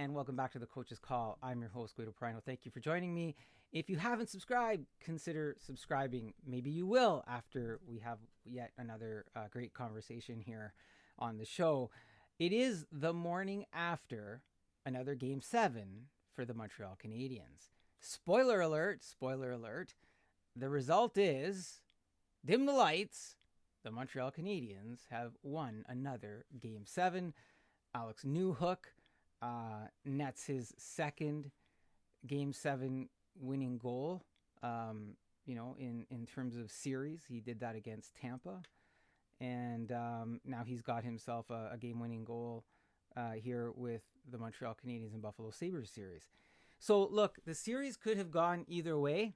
and welcome back to the Coach's Call. I'm your host, Guido. Thank you for joining me. If you haven't subscribed, consider subscribing. Maybe you will after we have yet another great conversation here on the show. It is the morning after another Game 7 for the Montreal Canadiens. Spoiler alert, spoiler alert. The result is, dim the lights, the Montreal Canadiens have won another Game 7. Alex Newhool nets his second Game 7 winning goal, in terms of series. He did that against Tampa. And now he's got himself a game-winning goal here with the Montreal Canadiens and Buffalo Sabres series. So, look, the series could have gone either way.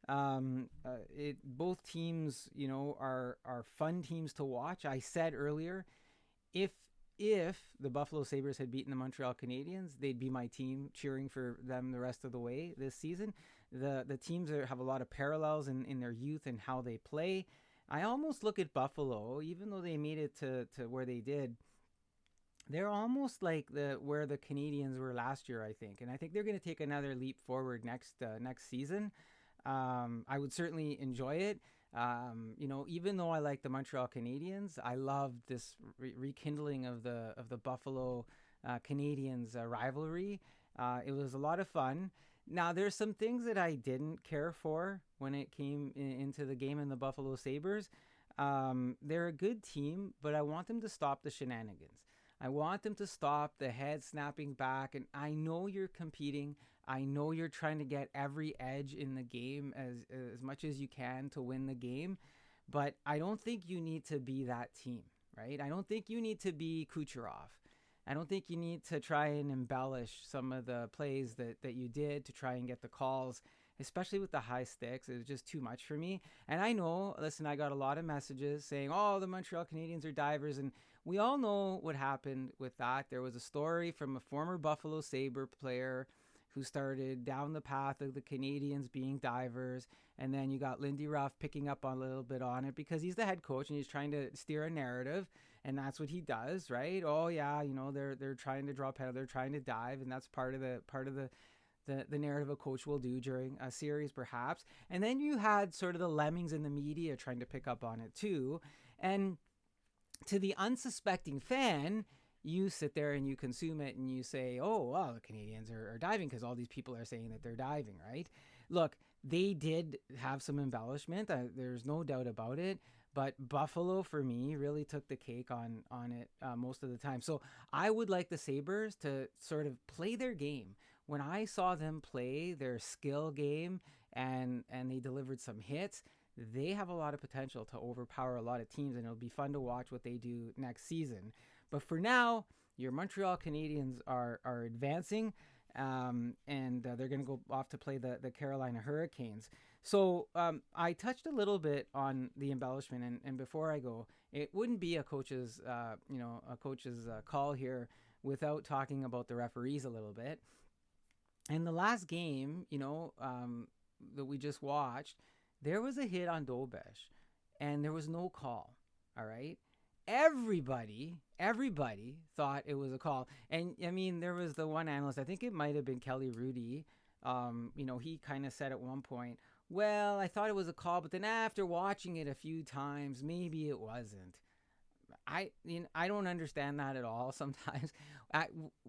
Both teams, are fun teams to watch. I said earlier, if the Buffalo Sabres had beaten the Montreal Canadiens, they'd be my team, cheering for them the rest of the way this season. The teams have a lot of parallels in their youth and how they play. I almost look at Buffalo, even though they made it to where they did, they're almost like where the Canadiens were last year, I think. And I think they're going to take another leap forward next season. I would certainly enjoy it. Even though I like the Montreal Canadiens, I love this rekindling of the Buffalo Canadiens rivalry. It was a lot of fun. Now, there's some things that I didn't care for when it came into the game in the Buffalo Sabres. They're a good team, but I want them to stop the shenanigans. I want them to stop the head snapping back. And I know you're competing. I know you're trying to get every edge in the game as much as you can to win the game. But I don't think you need to be that team, right? I don't think you need to be Kucherov. I don't think you need to try and embellish some of the plays that you did to try and get the calls, especially with the high sticks. It was just too much for me. And I know, listen, I got a lot of messages saying, oh, the Montreal Canadiens are divers. And we all know what happened with that. There was a story from a former Buffalo Sabre player who started down the path of the Canadiens being divers. And then you got Lindy Ruff picking up a little bit on it because he's the head coach and he's trying to steer a narrative. And that's what he does, right? Oh yeah, they're trying to draw penalty, they're trying to dive, and that's part of the narrative a coach will do during a series, perhaps. And then you had sort of the lemmings in the media trying to pick up on it too. And to the unsuspecting fan, you sit there and you consume it and you say, oh, well, the Canadiens are diving because all these people are saying that they're diving, right? Look, they did have some embellishment. There's no doubt about it. But Buffalo, for me, really took the cake on it most of the time. So I would like the Sabres to sort of play their game. When I saw them play their skill game and they delivered some hits, they have a lot of potential to overpower a lot of teams, and it'll be fun to watch what they do next season. But for now, your Montreal Canadiens are advancing, and they're going to go off to play the Carolina Hurricanes. So I touched a little bit on the embellishment, and before I go, it wouldn't be a coach's call here without talking about the referees a little bit. In the last game, that we just watched, there was a hit on Dobes, and there was no call. All right. Everybody thought it was a call. And I mean, there was the one analyst, I think it might have been Kelly Rudy. He kind of said at one point, well, I thought it was a call, but then after watching it a few times, maybe it wasn't. I don't understand that at all sometimes.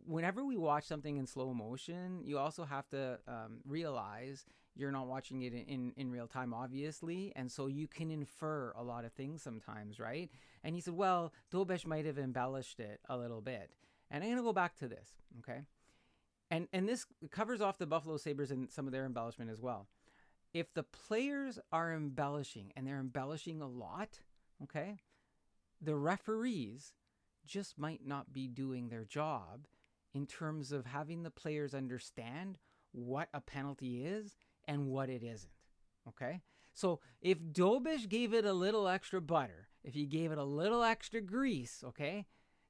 Whenever we watch something in slow motion, you also have to realize you're not watching it in real time, obviously. And so you can infer a lot of things sometimes, right? And he said, well, Dobes might have embellished it a little bit. And I'm going to go back to this, okay? And this covers off the Buffalo Sabres and some of their embellishment as well. If the players are embellishing, and they're embellishing a lot, okay, the referees just might not be doing their job in terms of having the players understand what a penalty is and what it isn't, okay? So if Dobes gave it a little extra butter, if he gave it a little extra grease, okay,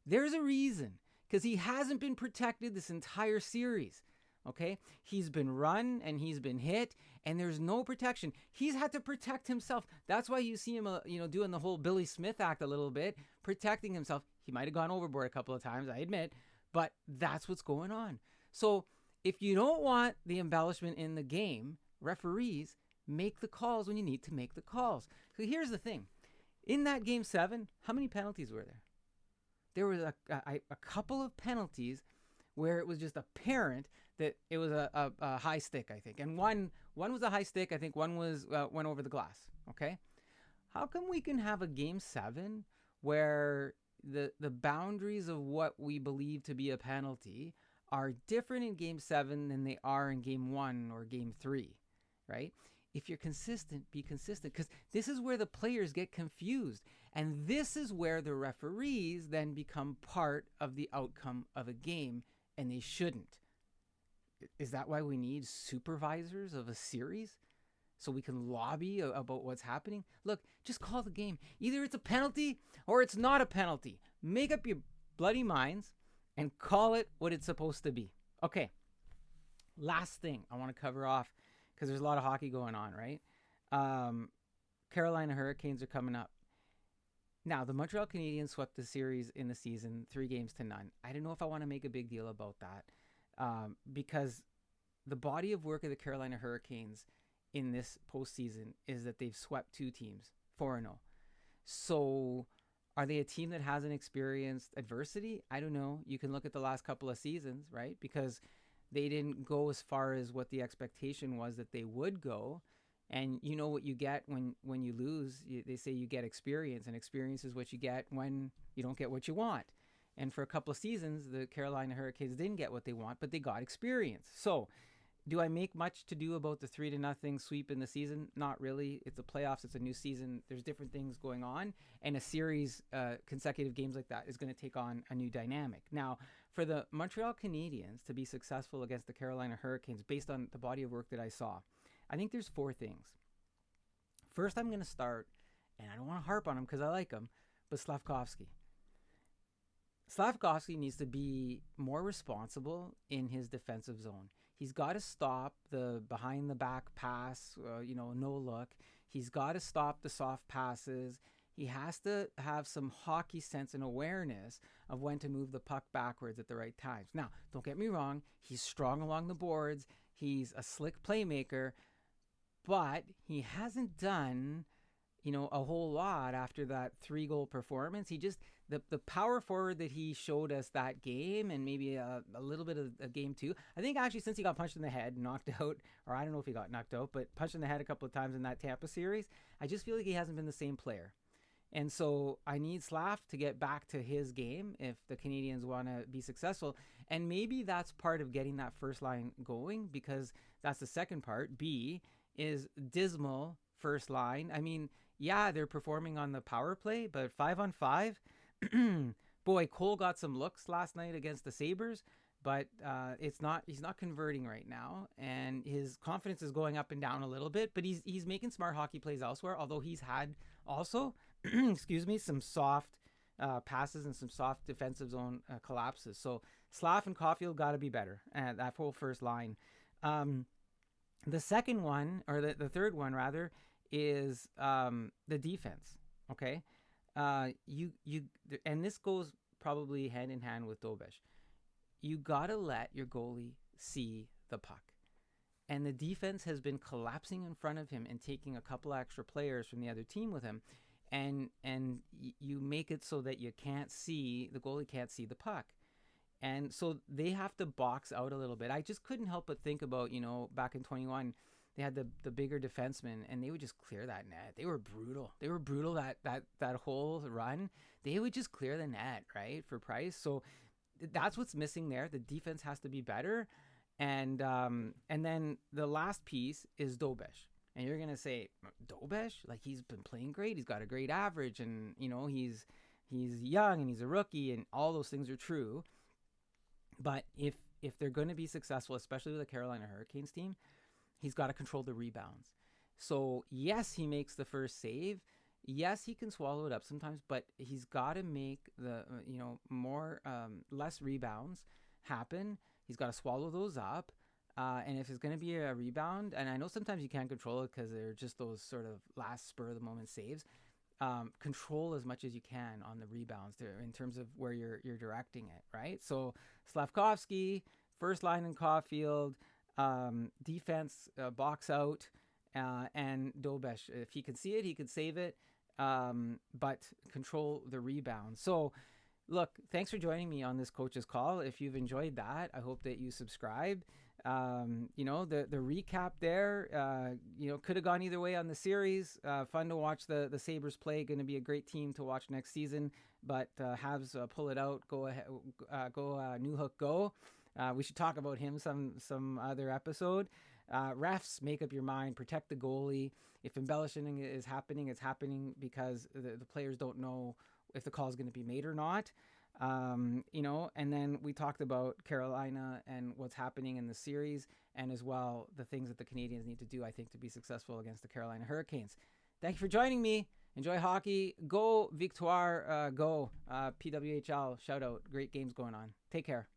there's a reason, because he hasn't been protected this entire series. Okay, he's been run and he's been hit, and there's no protection. He's had to protect himself. That's why you see him, doing the whole Billy Smith act a little bit, protecting himself. He might have gone overboard a couple of times, I admit, But that's what's going on. So if you don't want the embellishment in the game, referees make the calls when you need to make the calls. So here's the thing. In that game 7, how many penalties were there? There was a couple of penalties where it was just apparent that it was a high stick, I think. And one was a high stick. I think one was went over the glass. Okay? How come we can have a game 7 where the boundaries of what we believe to be a penalty are different in game 7 than they are in game 1 or game 3, right? If you're consistent, be consistent, because this is where the players get confused. And this is where the referees then become part of the outcome of a game, and they shouldn't. Is that why we need supervisors of a series? So we can lobby about what's happening? Look, just call the game. Either it's a penalty or it's not a penalty. Make up your bloody minds and call it what it's supposed to be. Okay, last thing I want to cover off, because there's a lot of hockey going on, right? Carolina Hurricanes are coming up. Now, the Montreal Canadiens swept the series in the season 3-0. I don't know if I want to make a big deal about that because the body of work of the Carolina Hurricanes in this postseason is that they've swept 2 teams, 4-0. So are they a team that hasn't experienced adversity? I don't know. You can look at the last couple of seasons, right? Because they didn't go as far as what the expectation was that they would go. And you know what you get when you lose. They say you get experience, and experience is what you get when you don't get what you want. And for a couple of seasons, the Carolina Hurricanes didn't get what they want, but they got experience. So do I make much to do about the 3-0 sweep in the season? Not really. It's the playoffs. It's a new season. There's different things going on. And a series, consecutive games like that is going to take on a new dynamic. Now, for the Montreal Canadiens to be successful against the Carolina Hurricanes, based on the body of work that I saw, I think there's 4 things. First, I'm going to start, and I don't want to harp on him because I like him, but Slavkovsky. Slavkovsky needs to be more responsible in his defensive zone. He's got to stop the behind the back pass, no look. He's got to stop the soft passes. He has to have some hockey sense and awareness of when to move the puck backwards at the right times. Now, don't get me wrong. He's strong along the boards. He's a slick playmaker, but he hasn't done, a whole lot after that 3-goal performance. He just, the power forward that he showed us that game, and maybe a little bit of a game 2. I think actually since he got punched in the head, knocked out, or I don't know if he got knocked out, but punched in the head a couple of times in that Tampa series, I just feel like he hasn't been the same player. And so I need Slav to get back to his game if the Canadiens want to be successful. And maybe that's part of getting that first line going, because that's the second part. B is dismal first line. I mean, yeah, they're performing on the power play, but 5-on-5, boy, Cole got some looks last night against the Sabres, but he's not converting right now, and his confidence is going up and down a little bit, but he's making smart hockey plays elsewhere, although he's had also, some soft passes and some soft defensive zone collapses. So Slav and Caufield got to be better, that whole first line. The second one, or the third one rather, is the defense. Okay, and this goes probably hand in hand with Dobes. You gotta let your goalie see the puck, and the defense has been collapsing in front of him and taking a couple extra players from the other team with him, and you make it so that the goalie can't see the puck. And so they have to box out a little bit. I just couldn't help but think about, back in 21, they had the bigger defensemen, and they would just clear that net. They were brutal. That whole run. They would just clear the net, right, for Price. So that's what's missing there. The defense has to be better. And then the last piece is Dobes. And you're going to say, Dobes? Like, he's been playing great. He's got a great average, and, he's young, and he's a rookie, and all those things are true. But if they're going to be successful, especially with the Carolina Hurricanes team, he's got to control the rebounds. So yes, he makes the first save. Yes, he can swallow it up sometimes, but he's got to make the less rebounds happen. He's got to swallow those up. And if it's going to be a rebound, and I know sometimes you can't control it because they're just those sort of last spur of the moment saves, control as much as you can on the rebounds in terms of where you're directing it, right? So Slavkovsky, first line in Caufield, defense, box out, and Dobes. If he can see it, he can save it, but control the rebound. So look, thanks for joining me on this coach's call. If you've enjoyed that, I hope that you subscribe. The recap there, could have gone either way on the series. Fun to watch the Sabres play. Going to be a great team to watch next season. But Habs pull it out. Go ahead, go Newhool, go. We should talk about him some other episode. Refs, make up your mind. Protect the goalie. If embellishing is happening, it's happening because the players don't know if the call is going to be made or not. And then we talked about Carolina and what's happening in the series, and as well the things that the Canadiens need to do, I think, to be successful against the Carolina Hurricanes. Thank you for joining me. Enjoy hockey. Go Victoire. Go PWHL. Shout out. Great games going on. Take care.